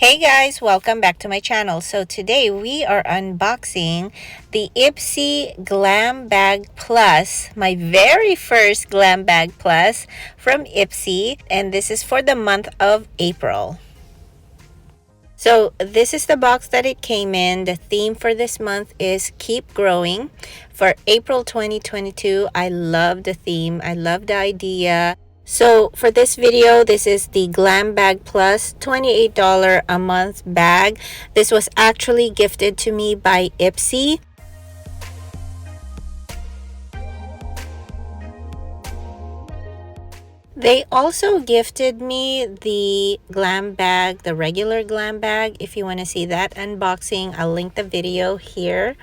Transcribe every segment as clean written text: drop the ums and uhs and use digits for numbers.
Hey guys, welcome back to my channel. So today we are unboxing the Ipsy Glam Bag Plus, my very first Glam Bag Plus from Ipsy, and this is for the month of April. So this is the box that it came in. The theme for this month is Keep Growing. For April 2022, I love the theme. I love the idea. So for this video, this is the Glam Bag Plus $28 a month bag. This was actually gifted to me by Ipsy. They also gifted me the glam bag, the regular glam bag. If you want to see that unboxing, I'll link the video here.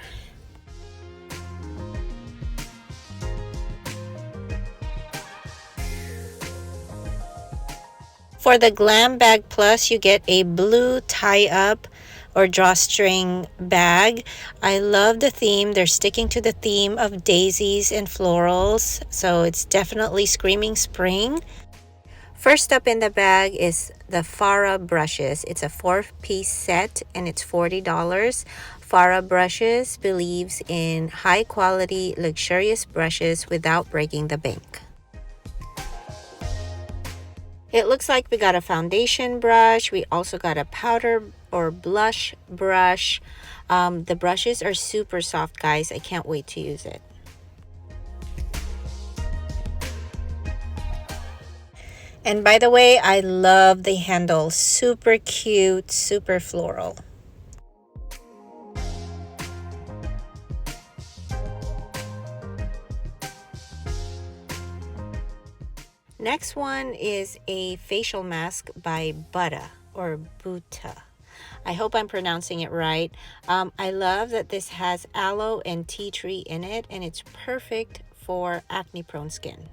For the Glam Bag Plus, you get a blue tie-up or drawstring bag. I love the theme. They're sticking to the theme of daisies and florals, so it's definitely screaming spring. First up in the bag is the Pharah Brushes. It's a 4-piece set and it's $40. Pharah Brushes believes in high-quality, luxurious brushes without breaking the bank. It looks like we got a foundation brush. We also got a powder or blush brush. The brushes are super soft, guys. I can't wait to use it. And by the way, I love the handle. Super cute, super floral. Next one is a facial mask by Buta. I hope I'm pronouncing it right. I love that this has aloe and tea tree in it, and it's perfect for acne prone skin.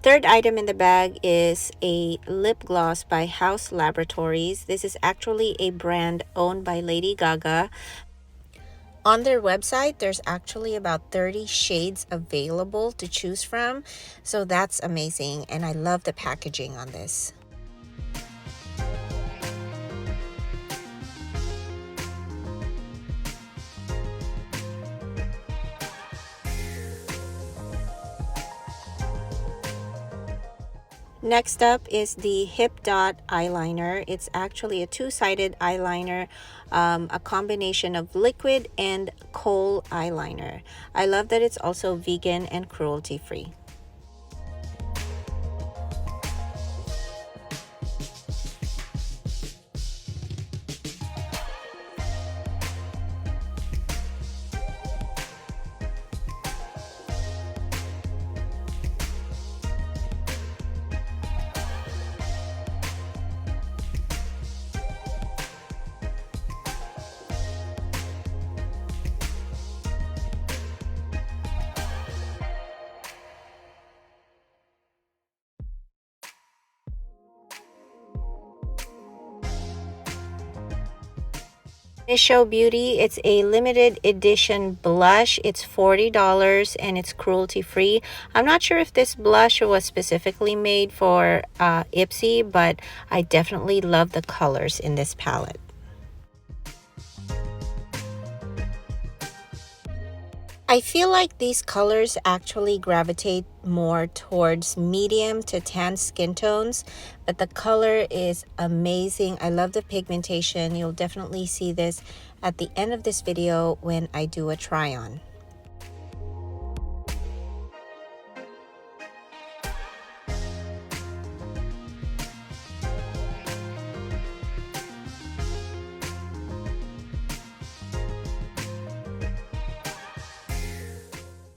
Third item in the bag is a lip gloss by Laboratories. This is actually a brand owned by Lady Gaga. On their website, there's actually about 30 shades available to choose from. So that's amazing. And I love the packaging on this. Next up is the Hip Dot eyeliner. It's actually a two-sided eyeliner, a combination of liquid and kohl eyeliner. I love that it's also vegan and cruelty-free. Show Beauty, it's a limited edition blush. It's $40 and it's cruelty free. I'm not sure if this blush was specifically made for Ipsy, but I definitely love the colors in this palette. I feel like these colors actually gravitate more towards medium to tan skin tones, but the color is amazing. I love the pigmentation. You'll definitely see this at the end of this video when I do a try on.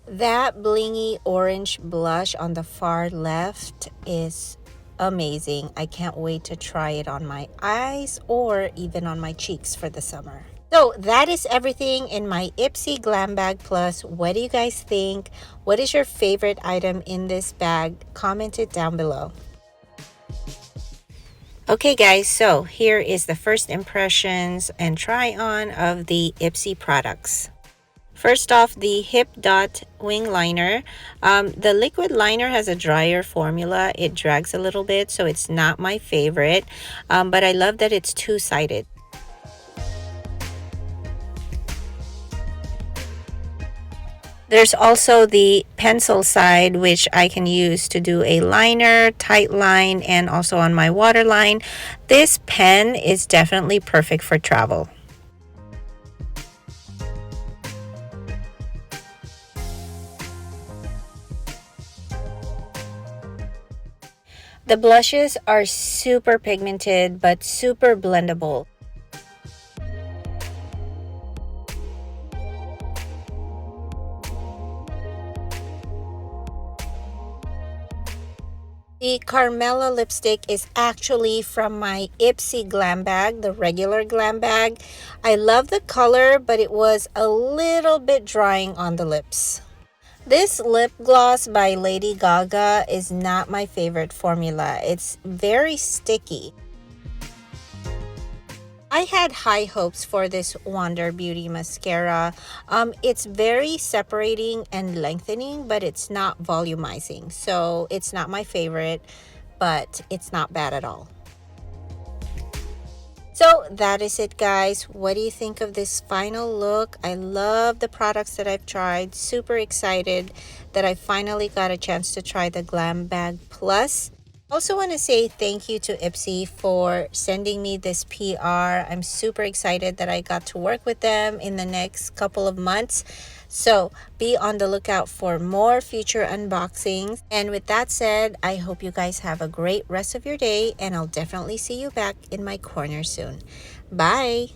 That blingy orange blush on the far left is amazing. I can't wait to try it on my eyes or even on my cheeks for the summer. So that is everything in my Ipsy Glam Bag Plus. What do you guys think? What is your favorite item in this bag? Comment it down below. Okay guys, so here is the first impressions and try on of the Ipsy products. First off, the Hip Dot Wing Liner. The liquid liner has a drier formula. It drags a little bit, so it's not my favorite, but I love that it's two-sided. There's also the pencil side, which I can use to do a liner, tight line, and also on my waterline. This pen is definitely perfect for travel. The blushes are super pigmented but super blendable. The Carmella lipstick is actually from my Ipsy Glam bag, the regular Glam bag. I love the color, but it was a little bit drying on the lips. This lip gloss by Lady Gaga is not my favorite formula. It's very sticky. I had high hopes for this Wonder Beauty mascara. It's very separating and lengthening, but it's not volumizing. So it's not my favorite, but it's not bad at all. So that is it, guys. What do you think of this final look? I love the products that I've tried. Super excited that I finally got a chance to try the Glambag Plus. Also want to say thank you to Ipsy for sending me this PR. I'm super excited that I got to work with them in the next couple of months. So be on the lookout for more future unboxings. And with that said, I hope you guys have a great rest of your day, and I'll definitely see you back in my corner soon. Bye!